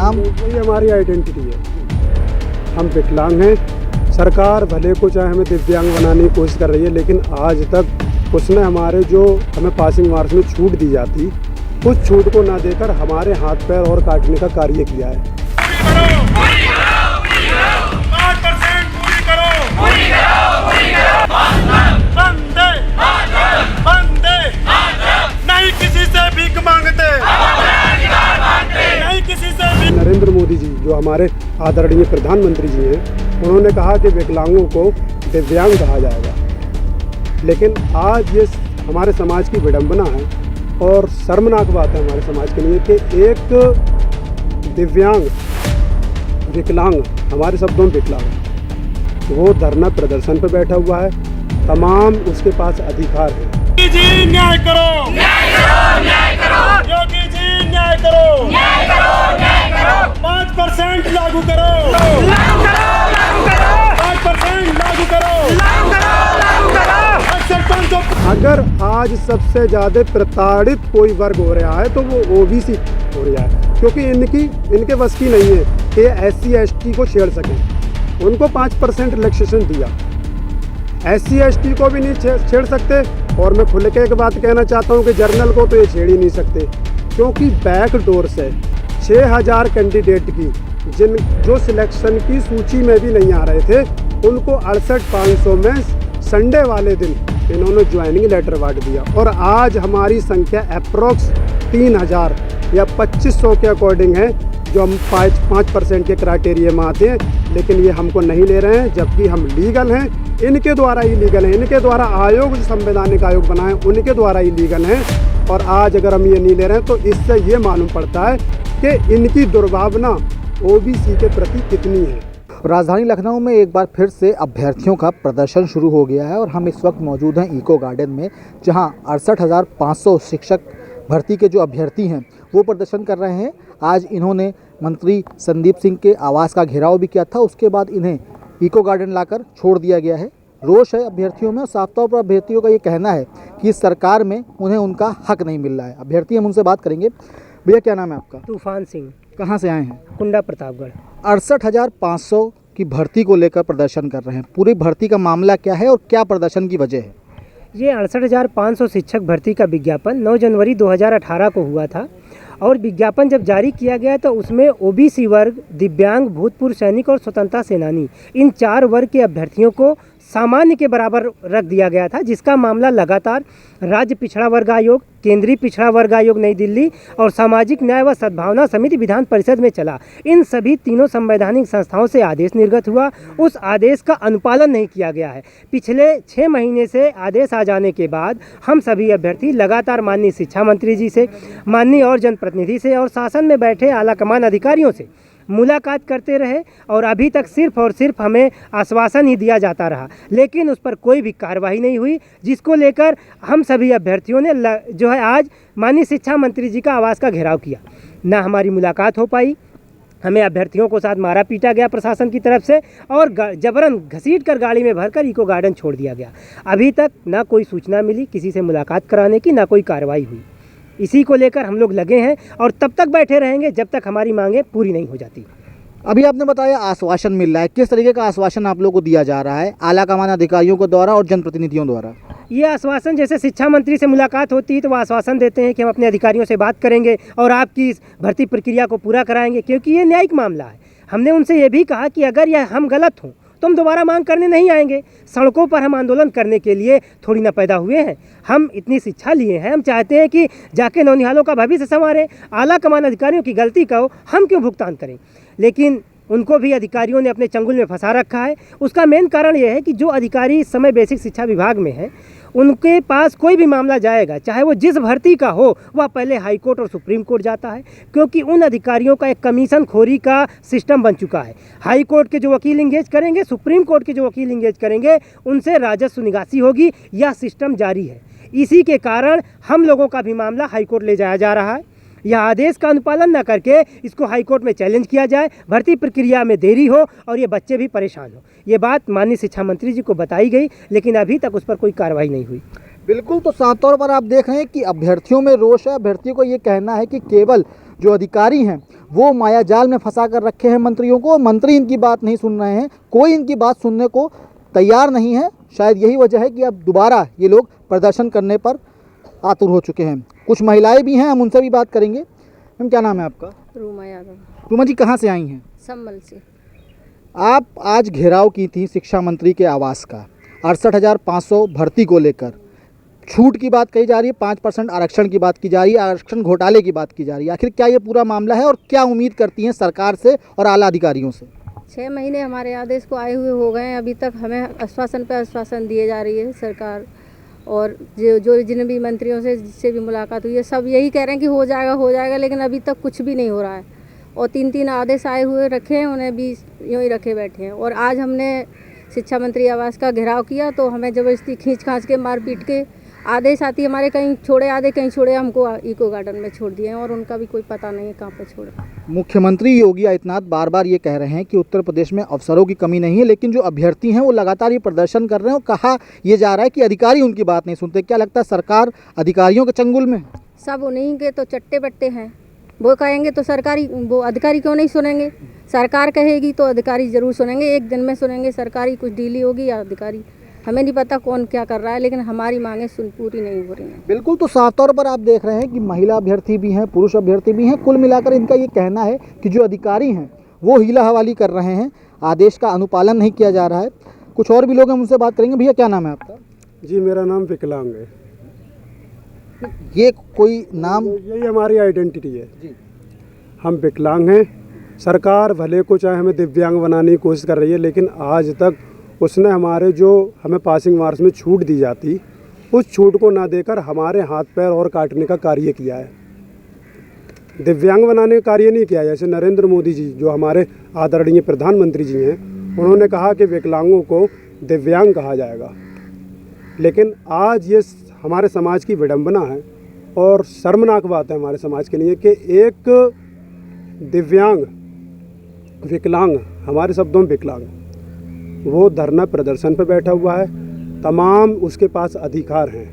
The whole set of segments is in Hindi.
नाम? ये हमारी आइडेंटिटी है, हम विकलांग हैं। सरकार भले को चाहे हमें दिव्यांग बनाने की कोशिश कर रही है, लेकिन आज तक उसने हमारे जो हमें पासिंग मार्क्स में छूट दी जाती, उस छूट को ना देकर हमारे हाथ पैर और काटने का कार्य किया है। नरेंद्र मोदी जी जो हमारे आदरणीय प्रधानमंत्री जी हैं, उन्होंने कहा कि विकलांगों को दिव्यांग कहा जाएगा, लेकिन आज ये हमारे समाज की विडंबना है और शर्मनाक बात है हमारे समाज के लिए कि एक दिव्यांग विकलांग, हमारे शब्दों में विकलांग, वो धरना प्रदर्शन पर बैठा हुआ है। तमाम उसके पास अधिकार है। जी न्याय करो, न्याय करो, न्याय करो। योगी जी न्याय करो, न्याय करो, न्याय करो। 5% लागू करो, लागू करो, लागू करो। 5% लागू करो, लागू करो, लागू करो। सरपंचों अगर आज सबसे ज़्यादा प्रताड़ित कोई वर्ग हो रहा है तो वो ओबीसी हो रहा है, क्योंकि इनके बस की नहीं है कि SC ST को छेड़ सकें। उनको 5% रिलैक्सेशन दिया, SC ST को भी नहीं छेड़ सकते। और मैं खुल के एक बात कहना चाहता हूँ कि जर्नल को तो ये छेड़ ही नहीं सकते, क्योंकि बैक डोर से 6000 कैंडिडेट की जो सिलेक्शन की सूची में भी नहीं आ रहे थे, उनको 68,500 में संडे वाले दिन इन्होंने ज्वाइनिंग लेटर बांट दिया। और आज हमारी संख्या अप्रोक्स 3000 या 2500 के अकॉर्डिंग है, जो हम 5% के क्राइटेरिया में आते हैं, लेकिन ये हमको नहीं ले रहे हैं, जबकि हम लीगल हैं। इनके द्वारा ही लीगल है, इनके द्वारा आयोग जो संवैधानिक आयोग बनाए उनके द्वारा ही लीगल हैं। और आज अगर हम ये नहीं ले रहे हैं तो इससे ये मालूम पड़ता है कि इनकी दुर्भावना ओबीसी के प्रति कितनी है। राजधानी लखनऊ में एक बार फिर से अभ्यर्थियों का प्रदर्शन शुरू हो गया है और हम इस वक्त मौजूद हैं इको गार्डन में, जहां 68,500 शिक्षक भर्ती के जो अभ्यर्थी हैं वो प्रदर्शन कर रहे हैं। आज इन्होंने मंत्री संदीप सिंह के आवास का घेराव भी किया था, उसके बाद इन्हें इको गार्डन लाकर छोड़ दिया गया है। रोष है अभ्यर्थियों में। साफ तौर पर अभ्यर्थियों का ये कहना है कि इस सरकार में उन्हें उनका हक नहीं मिल रहा है। अभ्यर्थी हम उनसे बात करेंगे। भैया क्या नाम है आपका? तूफान सिंह। कहाँ से आए हैं? कुंडा प्रतापगढ़। 68,500 की भर्ती को लेकर प्रदर्शन कर रहे हैं। पूरी भर्ती का मामला क्या है और क्या प्रदर्शन की वजह है? ये 68,500 शिक्षक भर्ती का विज्ञापन 9 जनवरी 2018 को हुआ था और विज्ञापन जब जारी किया गया तो उसमें ओबीसी वर्ग, दिव्यांग, भूतपूर्व सैनिक और स्वतंत्रता सेनानी, इन 4 वर्ग के अभ्यर्थियों को सामान्य के बराबर रख दिया गया था, जिसका मामला लगातार राज्य पिछड़ा वर्ग आयोग, केंद्रीय पिछड़ा वर्ग आयोग नई दिल्ली और सामाजिक न्याय व सद्भावना समिति विधान परिषद में चला। इन सभी तीनों संवैधानिक संस्थाओं से आदेश निर्गत हुआ, उस आदेश का अनुपालन नहीं किया गया है। पिछले 6 महीने से आदेश आ जाने के बाद हम सभी अभ्यर्थी लगातार माननीय शिक्षा मंत्री जी से, माननीय और जनप्रतिनिधि से और शासन में बैठे आलाकमान अधिकारियों से मुलाकात करते रहे और अभी तक सिर्फ और सिर्फ हमें आश्वासन ही दिया जाता रहा, लेकिन उस पर कोई भी कार्रवाई नहीं हुई, जिसको लेकर हम सभी अभ्यर्थियों ने जो है आज माननीय शिक्षा मंत्री जी का आवास का घेराव किया। ना हमारी मुलाकात हो पाई, हमें अभ्यर्थियों को साथ मारा पीटा गया प्रशासन की तरफ से और जबरन घसीट कर गाड़ी में भरकर इको गार्डन छोड़ दिया गया। अभी तक ना कोई सूचना मिली किसी से मुलाकात कराने की, ना कोई कार्रवाई हुई। इसी को लेकर हम लोग लगे हैं और तब तक बैठे रहेंगे जब तक हमारी मांगें पूरी नहीं हो जाती। अभी आपने बताया आश्वासन मिल रहा है, किस तरीके का आश्वासन आप लोगों को दिया जा रहा है आलाकमान अधिकारियों के द्वारा और जनप्रतिनिधियों द्वारा? ये आश्वासन, जैसे शिक्षा मंत्री से मुलाकात होती है तो वो आश्वासन देते हैं कि हम अपने अधिकारियों से बात करेंगे और आपकी इस भर्ती प्रक्रिया को पूरा कराएंगे, क्योंकि ये न्यायिक मामला है। हमने उनसे ये भी कहा कि अगर यह हम गलत हों तो हम दोबारा मांग करने नहीं आएंगे। सड़कों पर हम आंदोलन करने के लिए थोड़ी ना पैदा हुए हैं। हम इतनी शिक्षा लिए हैं, हम चाहते हैं कि जाके नौनिहालों का भविष्य संवारें। आला कमान अधिकारियों की गलती का हम क्यों भुगतान करें? लेकिन उनको भी अधिकारियों ने अपने चंगुल में फंसा रखा है। उसका मेन कारण यह है कि जो अधिकारी इस समय बेसिक शिक्षा विभाग में है, उनके पास कोई भी मामला जाएगा, चाहे वो जिस भर्ती का हो, वह पहले हाई कोर्ट और सुप्रीम कोर्ट जाता है, क्योंकि उन अधिकारियों का एक कमीशन खोरी का सिस्टम बन चुका है। हाई कोर्ट के जो वकील इंगेज करेंगे, सुप्रीम कोर्ट के जो वकील इंगेज करेंगे, उनसे राजस्व निकासी होगी। यह सिस्टम जारी है। इसी के कारण हम लोगों का भी मामला हाई कोर्ट ले जाया जा रहा है। यह आदेश का अनुपालन न करके इसको हाई कोर्ट में चैलेंज किया जाए, भर्ती प्रक्रिया में देरी हो और ये बच्चे भी परेशान हो। ये बात माननीय शिक्षा मंत्री जी को बताई गई, लेकिन अभी तक उस पर कोई कार्रवाई नहीं हुई। बिल्कुल, तो साफ तौर पर आप देख रहे हैं कि अभ्यर्थियों में रोष है। अभ्यर्थियों को ये कहना है कि केवल जो अधिकारी हैं वो मायाजाल में फंसा कर रखे हैं मंत्रियों को। मंत्री इनकी बात नहीं सुन रहे हैं, कोई इनकी बात सुनने को तैयार नहीं है। शायद यही वजह है कि अब दोबारा ये लोग प्रदर्शन करने पर आतुर हो चुके हैं। कुछ महिलाएं भी हैं, हम उनसे भी बात करेंगे। मैम, क्या नाम है आपका? रूमा यादव, रूमा जी, कहाँ से आई हैं? संभल से। आप आज घेराव की थी शिक्षा मंत्री के आवास का 68,500 भर्ती को लेकर। छूट की बात कही जा रही है, 5% आरक्षण की बात की जा रही है, आरक्षण घोटाले की बात की जा रही है। आखिर क्या ये पूरा मामला है और क्या उम्मीद करती हैं सरकार से और आला अधिकारियों से? 6 महीने हमारे आदेश को आए हुए हो गए हैं, अभी तक हमें आश्वासन पर आश्वासन दिए जा रही है सरकार। और जो जिन भी मंत्रियों से जिससे भी मुलाकात हुई है, सब यही कह रहे हैं कि हो जाएगा, लेकिन अभी तक कुछ भी नहीं हो रहा है। और 3 आदेश आए हुए रखे हैं, उन्हें भी यूँ ही रखे बैठे हैं। और आज हमने शिक्षा मंत्री आवास का घेराव किया तो हमें ज़बरदस्ती खींच खांच के मार पीट के आदेश आती हमारे, कहीं छोड़े आधे, कहीं छोड़े हमको इको गार्डन में छोड़ दिए हैं और उनका भी कोई पता नहीं है कहाँ पे छोड़े। मुख्यमंत्री योगी आदित्यनाथ बार बार ये कह रहे हैं कि उत्तर प्रदेश में अफसरों की कमी नहीं है, लेकिन जो अभ्यर्थी हैं वो लगातार ये प्रदर्शन कर रहे हैं और कहा ये जा रहा है कि अधिकारी उनकी बात नहीं सुनते। क्या लगता है सरकार अधिकारियों के चंगुल में? सब उन्हीं के तो चट्टे बट्टे हैं, वो कहेंगे तो सरकारी, वो अधिकारी क्यों नहीं सुनेंगे? सरकार कहेगी तो अधिकारी ज़रूर सुनेंगे, एक दिन में सुनेंगे। सरकारी कुछ डीली होगी या अधिकारी, हमें नहीं पता कौन क्या कर रहा है, लेकिन हमारी मांगें पूरी नहीं हो रही हैं। बिल्कुल, तो साफ तौर पर आप देख रहे हैं कि महिला अभ्यर्थी भी हैं, पुरुष अभ्यर्थी भी हैं। कुल मिलाकर इनका ये कहना है कि जो अधिकारी हैं वो हीला हवाली कर रहे हैं, आदेश का अनुपालन नहीं किया जा रहा है। कुछ और भी लोग हैं, उनसे बात करेंगे। भैया, क्या नाम है आपका? जी, मेरा नाम विकलांग है। ये कोई नाम? यही हमारी आइडेंटिटी है जी। हम विकलांग हैं। सरकार भले को चाहे हमें दिव्यांग बनाने की कोशिश कर रही है, लेकिन आज तक उसने हमारे जो हमें पासिंग मार्क्स में छूट दी जाती, उस छूट को ना देकर हमारे हाथ पैर और काटने का कार्य किया है। दिव्यांग बनाने का कार्य नहीं किया। जैसे नरेंद्र मोदी जी जो हमारे आदरणीय प्रधानमंत्री जी हैं, उन्होंने कहा कि विकलांगों को दिव्यांग कहा जाएगा, लेकिन आज ये हमारे समाज की विडंबना है और शर्मनाक बात है हमारे समाज के लिए कि एक दिव्यांग, विकलांग, हमारे शब्दों में विकलांग, वो धरना प्रदर्शन पर बैठा हुआ है। तमाम उसके पास अधिकार हैं।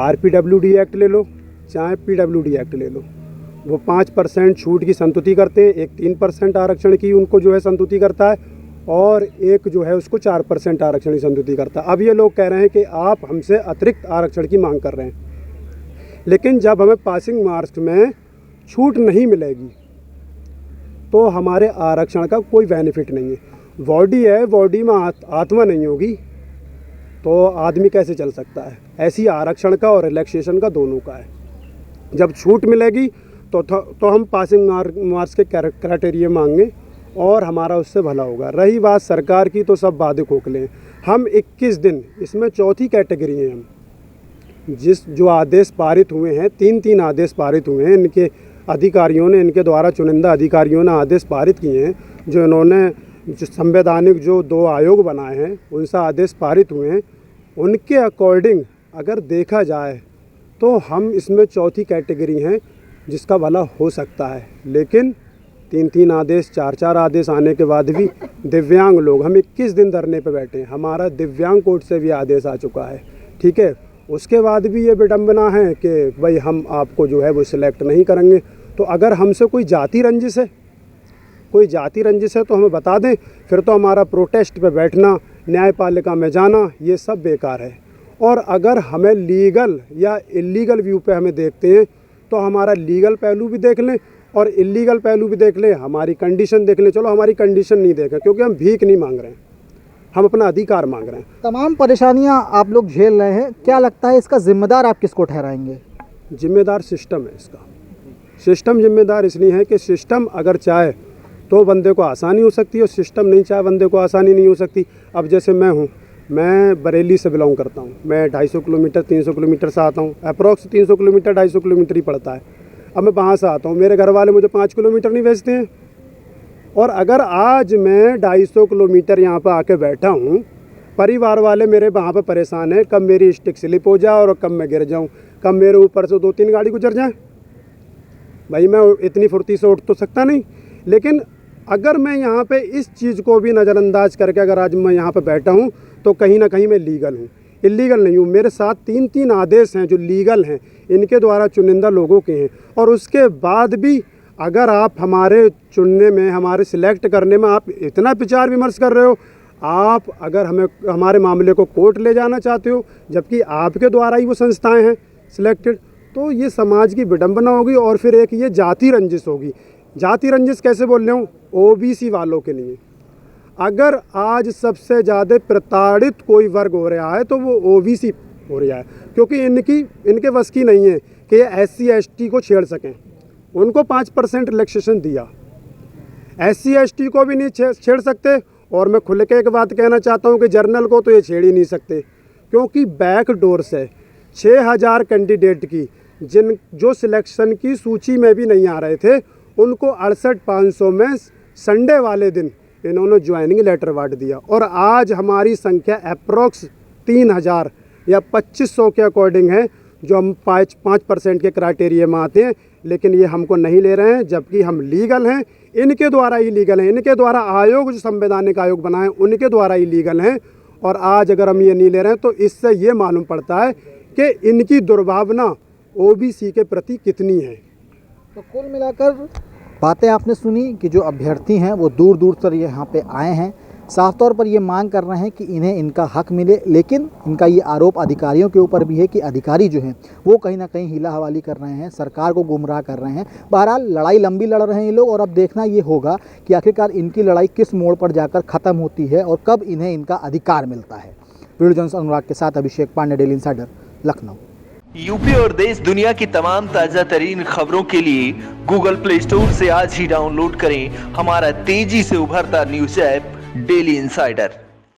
RPWD एक्ट ले लो, चाहे PWD एक्ट ले लो, वो 5% छूट की संतुति करते हैं। एक 3% आरक्षण की उनको जो है संतुति करता है और एक जो है उसको 4% आरक्षण की संतुति करता है। अब ये लोग कह रहे हैं कि आप हमसे अतिरिक्त आरक्षण की मांग कर रहे हैं, लेकिन जब हमें पासिंग मार्क्स में छूट नहीं मिलेगी तो हमारे आरक्षण का कोई बेनिफिट नहीं है। बॉडी है, बॉडी में आत्मा नहीं होगी तो आदमी कैसे चल सकता है? ऐसी आरक्षण का और रिलैक्सेशन का दोनों का है। जब छूट मिलेगी तो हम पासिंग मार्क्स के क्राइटेरिया मांगें और हमारा उससे भला होगा। रही बात सरकार की, तो सब बातें खोखले हैं। हम 21 दिन, इसमें चौथी कैटेगरी हैं हम, जो आदेश पारित हुए हैं, 3 आदेश पारित हुए हैं इनके अधिकारियों ने, इनके द्वारा चुनिंदा अधिकारियों ने आदेश पारित किए हैं। जो इन्होंने जो संवैधानिक जो 2 आयोग बनाए हैं, उनसे आदेश पारित हुए हैं। उनके अकॉर्डिंग अगर देखा जाए तो हम इसमें चौथी कैटेगरी हैं जिसका भला हो सकता है। लेकिन 3 आदेश, 4 आदेश आने के बाद भी दिव्यांग लोग, हम 21 दिन धरने पे बैठे हैं। हमारा दिव्यांग कोर्ट से भी आदेश आ चुका है, ठीक है। उसके बाद भी ये विडंबना है कि भाई हम आपको जो है वो सिलेक्ट नहीं करेंगे। तो अगर हमसे कोई जाति रंजिश है तो हमें बता दें, फिर तो हमारा प्रोटेस्ट पे बैठना, न्यायपालिका में जाना, ये सब बेकार है। और अगर हमें लीगल या इलीगल व्यू पे हमें देखते हैं तो हमारा लीगल पहलू भी देख लें और इलीगल पहलू भी देख लें, हमारी कंडीशन देख लें। चलो हमारी कंडीशन नहीं देखें, क्योंकि हम भीख नहीं मांग रहे हैं, हम अपना अधिकार मांग रहे हैं। तमाम परेशानियां आप लोग झेल रहे हैं, क्या लगता है इसका जिम्मेदार आप किसको ठहराएंगे? जिम्मेदार सिस्टम है इसका। सिस्टम जिम्मेदार इसलिए है कि सिस्टम अगर चाहे तो बंदे को आसानी हो सकती है और सिस्टम नहीं चाहे बंदे को आसानी नहीं हो सकती। अब जैसे मैं बरेली से बिलोंग करता हूँ, मैं 250 किलोमीटर 300 किलोमीटर से आता हूँ, अप्रॉक्स 300 किलोमीटर 250 किलोमीटर ही पड़ता है। अब मैं वहाँ से आता हूँ, मेरे घर वाले मुझे 5 किलोमीटर नहीं भेजते हैं। और अगर आज मैं 250 किलोमीटर यहाँ पर आके बैठा हूँ, परिवार वाले मेरे वहाँ पर परेशान है, कब मेरी स्टिक स्लिप हो जाए और कब मैं गिर जाऊँ, कब मेरे ऊपर से 2-3 गाड़ी गुजर जाए। भाई मैं इतनी फुर्ती से उठ तो सकता नहीं, लेकिन अगर मैं यहाँ पे इस चीज़ को भी नज़रअंदाज करके अगर आज मैं यहाँ पे बैठा हूँ तो कहीं ना कहीं मैं लीगल हूँ, इलीगल नहीं हूँ। मेरे साथ 3 आदेश हैं जो लीगल हैं, इनके द्वारा चुनिंदा लोगों के हैं। और उसके बाद भी अगर आप हमारे चुनने में, हमारे सिलेक्ट करने में आप इतना विचार विमर्श कर रहे हो, आप अगर हमारे मामले को कोर्ट ले जाना चाहते हो, जबकि आपके द्वारा ही वो संस्थाएं हैं सिलेक्टेड, तो ये समाज की विडंबना होगी और फिर एक ये जाति रंजिश होगी। जाति रंजिश कैसे बोल रहे हूँ? ओबीसी वालों के लिए। अगर आज सबसे ज़्यादा प्रताड़ित कोई वर्ग हो रहा है तो वो ओबीसी हो रहा है, क्योंकि इनके बस की नहीं है कि SC ST को छेड़ सकें। उनको 5% रिलैक्सेशन दिया, SC ST को भी नहीं छेड़ सकते। और मैं खुल के एक बात कहना चाहता हूँ कि जर्नल को तो ये छेड़ ही नहीं सकते, क्योंकि बैक डोर से 6000 कैंडिडेट की जो सिलेक्शन की सूची में भी नहीं आ रहे थे, उनको 68,500 में संडे वाले दिन इन्होंने ज्वाइनिंग लेटर बांट दिया। और आज हमारी संख्या अप्रोक्स 3000 या 2500 के अकॉर्डिंग है, जो हम 5% के क्राइटेरिया में आते हैं, लेकिन ये हमको नहीं ले रहे हैं, जबकि हम लीगल हैं। इनके द्वारा ही लीगल हैं, इनके द्वारा आयोग जो संवैधानिक आयोग बनाए उनके द्वारा ही लीगल हैं। और आज अगर हम ये नहीं ले रहे हैं तो इससे ये मालूम पड़ता है कि इनकी दुर्भावना ओबीसी के प्रति कितनी है। तो कुल मिलाकर बातें आपने सुनी कि जो अभ्यर्थी हैं वो दूर दूर से यहाँ पे आए हैं, साफ तौर पर ये मांग कर रहे हैं कि इन्हें इनका हक मिले। लेकिन इनका ये आरोप अधिकारियों के ऊपर भी है कि अधिकारी जो हैं वो कहीं ना कहीं हीला हवाली कर रहे हैं, सरकार को गुमराह कर रहे हैं। बहरहाल लड़ाई लंबी लड़ रहे हैं ये लोग, और अब देखना ये होगा कि आखिरकार इनकी लड़ाई किस मोड़ पर जाकर ख़त्म होती है और कब इन्हें इनका अधिकार मिलता है। वीडियो जर्नलिस्ट अनुराग के साथ Abhishek Pandey, daily insider, Lucknow. UP और देश दुनिया की तमाम ताज़ा तरीन खबरों के लिए गूगल प्ले स्टोर से आज ही डाउनलोड करें हमारा तेजी से उभरता न्यूज़ ऐप डेली इंसाइडर।